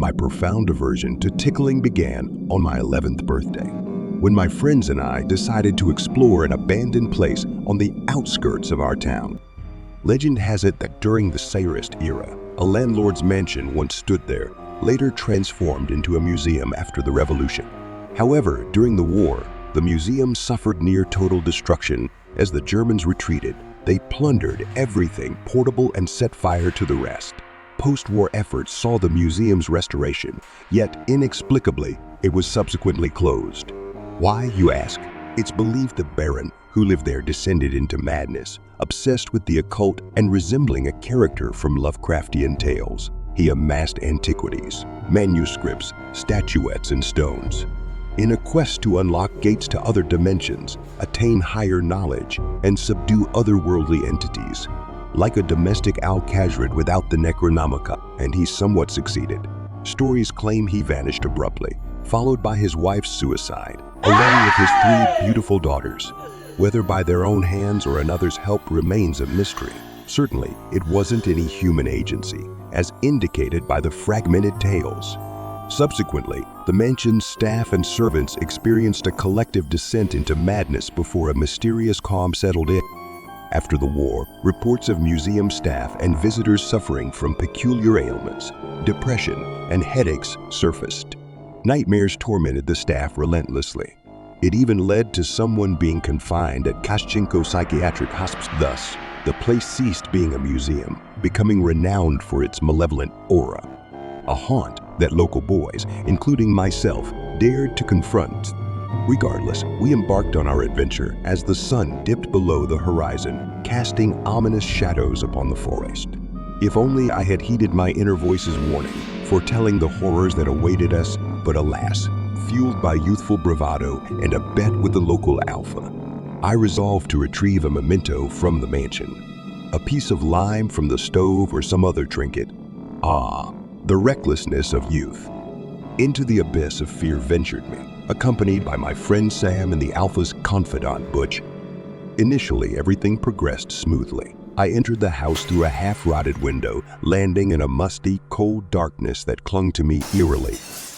My profound aversion to tickling began on my 11th birthday, when my friends and I decided to explore an abandoned place on the outskirts of our town. Legend has it that during the Tsarist era, a landlord's mansion once stood there, later transformed into a museum after the revolution. However, during the war, the museum suffered near total destruction. As the Germans retreated, they plundered everything portable and set fire to the rest. Post-war efforts saw the museum's restoration, yet inexplicably, it was subsequently closed. Why, you ask? It's believed the Baron who lived there descended into madness, obsessed with the occult and resembling a character from Lovecraftian tales. He amassed antiquities, manuscripts, statuettes, and stones. In a quest to unlock gates to other dimensions, attain higher knowledge, and subdue otherworldly entities. Like a domestic Al-Khazred without the Necronomicon, and he somewhat succeeded. Stories claim he vanished abruptly, followed by his wife's suicide, along with his 3 beautiful daughters. Whether by their own hands or another's help remains a mystery. Certainly, it wasn't any human agency, as indicated by the fragmented tales. Subsequently, the mansion's staff and servants experienced a collective descent into madness before a mysterious calm settled in. After the war, reports of museum staff and visitors suffering from peculiar ailments, depression, and headaches surfaced. Nightmares tormented the staff relentlessly. It even led to someone being confined at Kashchenko Psychiatric Hospital. Thus, the place ceased being a museum, becoming renowned for its malevolent aura. A haunt that local boys, including myself, dared to confront. Regardless, we embarked on our adventure as the sun dipped below the horizon, casting ominous shadows upon the forest. If only I had heeded my inner voice's warning, foretelling the horrors that awaited us, but alas, fueled by youthful bravado and a bet with the local alpha, I resolved to retrieve a memento from the mansion. A piece of lime from the stove or some other trinket. Ah, the recklessness of youth. Into the abyss of fear ventured me, accompanied by my friend Sam and the Alpha's confidant Butch. Initially, everything progressed smoothly. I entered the house through a half-rotted window, landing in a musty, cold darkness that clung to me eerily.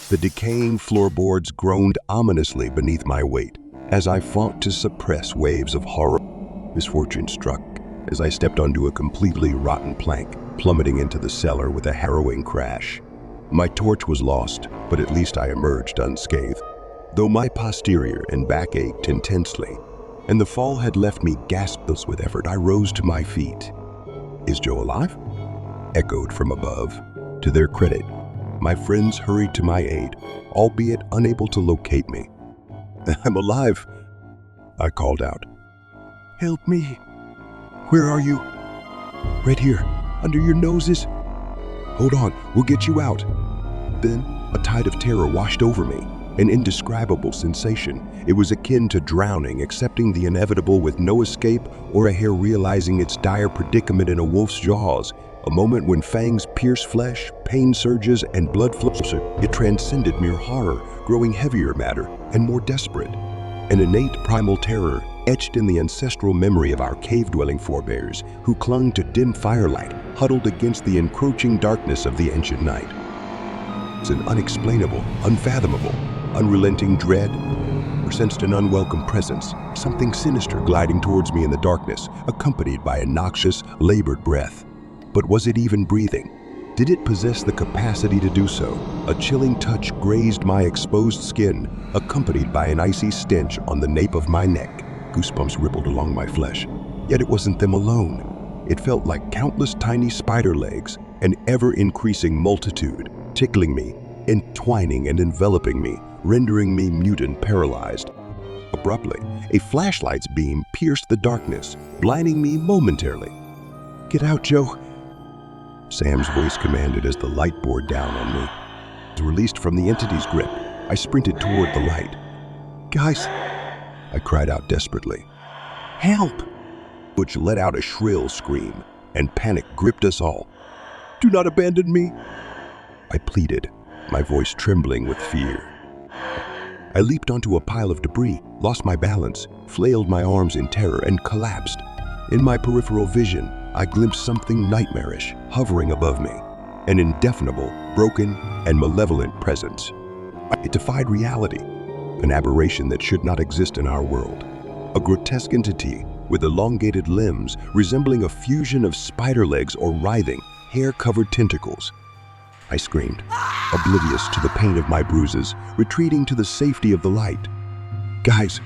The decaying floorboards groaned ominously beneath my weight as I fought to suppress waves of horror. Misfortune struck as I stepped onto a completely rotten plank, plummeting into the cellar with a harrowing crash. My torch was lost, but at least I emerged unscathed, though my posterior and back ached intensely, and the fall had left me gaspeless with effort. I rose to my feet. "Is Joe alive?" echoed from above. To their credit, my friends hurried to my aid, albeit unable to locate me. "I'm alive," I called out. "Help me. Where are you?" "Right here, under your noses." "Hold on, we'll get you out." Then a tide of terror washed over me, an indescribable sensation. It was akin to drowning, accepting the inevitable with no escape, or a hare realizing its dire predicament in a wolf's jaws. A moment when fangs pierce flesh, pain surges, and blood flows. It transcended mere horror, growing heavier matter and more desperate. An innate primal terror etched in the ancestral memory of our cave-dwelling forebears, who clung to dim firelight, huddled against the encroaching darkness of the ancient night. It's an unexplainable, unfathomable, unrelenting dread, or sensed an unwelcome presence, something sinister gliding towards me in the darkness, accompanied by a noxious, labored breath. But was it even breathing? Did it possess the capacity to do so? A chilling touch grazed my exposed skin, accompanied by an icy stench on the nape of my neck. Goosebumps rippled along my flesh. Yet it wasn't them alone. It felt like countless tiny spider legs, an ever-increasing multitude, tickling me, entwining and enveloping me, rendering me mute and paralyzed. Abruptly, a flashlight's beam pierced the darkness, blinding me momentarily. "Get out, Joe," Sam's voice commanded as the light bore down on me. Released from the entity's grip, I sprinted toward the light. "Guys," I cried out desperately. "Help!" Butch let out a shrill scream, and panic gripped us all. "Do not abandon me," I pleaded, my voice trembling with fear. I leaped onto a pile of debris, lost my balance, flailed my arms in terror, and collapsed. In my peripheral vision, I glimpsed something nightmarish hovering above me. an indefinable, broken, and malevolent presence. It defied reality, an aberration that should not exist in our world. A grotesque entity with elongated limbs resembling a fusion of spider legs or writhing, hair-covered tentacles. I screamed, oblivious to the pain of my bruises, retreating to the safety of the light. "Guys,"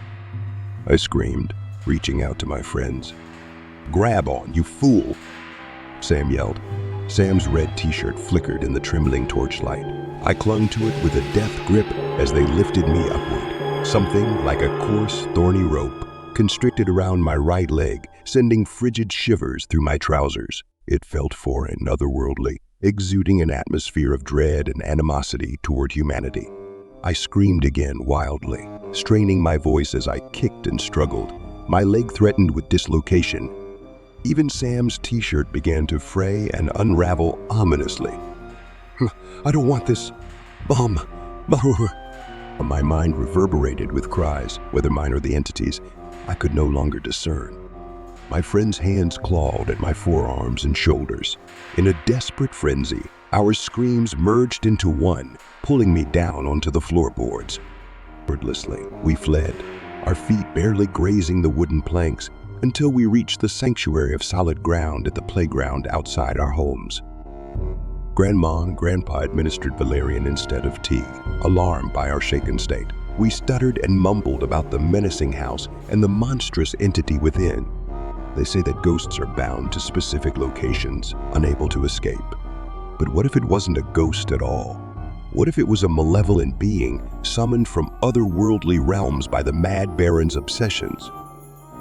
I screamed, reaching out to my friends. "Grab on, you fool!" Sam yelled. Sam's red t-shirt flickered in the trembling torchlight. I clung to it with a death grip as they lifted me upward. Something like a coarse, thorny rope constricted around my right leg, sending frigid shivers through my trousers. It felt foreign, otherworldly, exuding an atmosphere of dread and animosity toward humanity. I screamed again wildly, straining my voice as I kicked and struggled, my leg threatened with dislocation. Even Sam's t-shirt began to fray and unravel ominously. "I don't want this. Mom. My mind reverberated with cries, whether mine or the entities, I could no longer discern. My friend's hands clawed at my forearms and shoulders. In a desperate frenzy, our screams merged into one, pulling me down onto the floorboards. Wordlessly, we fled, our feet barely grazing the wooden planks, until we reached the sanctuary of solid ground at the playground outside our homes. Grandma and Grandpa administered valerian instead of tea, alarmed by our shaken state. We stuttered and mumbled about the menacing house and the monstrous entity within. They say that ghosts are bound to specific locations, unable to escape. But what if it wasn't a ghost at all? What if it was a malevolent being summoned from otherworldly realms by the Mad Baron's obsessions?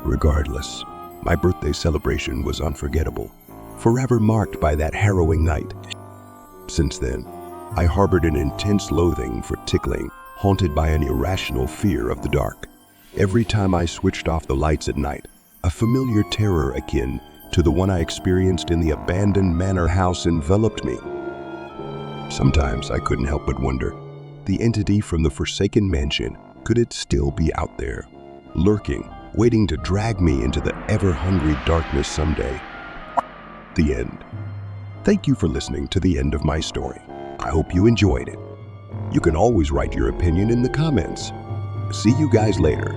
Regardless, my birthday celebration was unforgettable, forever marked by that harrowing night. Since then, I harbored an intense loathing for tickling, haunted by an irrational fear of the dark. Every time I switched off the lights at night, a familiar terror akin to the one I experienced in the abandoned manor house enveloped me. Sometimes I couldn't help but wonder, the entity from the forsaken mansion, could it still be out there, lurking, waiting to drag me into the ever-hungry darkness someday? The end. Thank you for listening to the end of my story. I hope you enjoyed it. You can always write your opinion in the comments. See you guys later.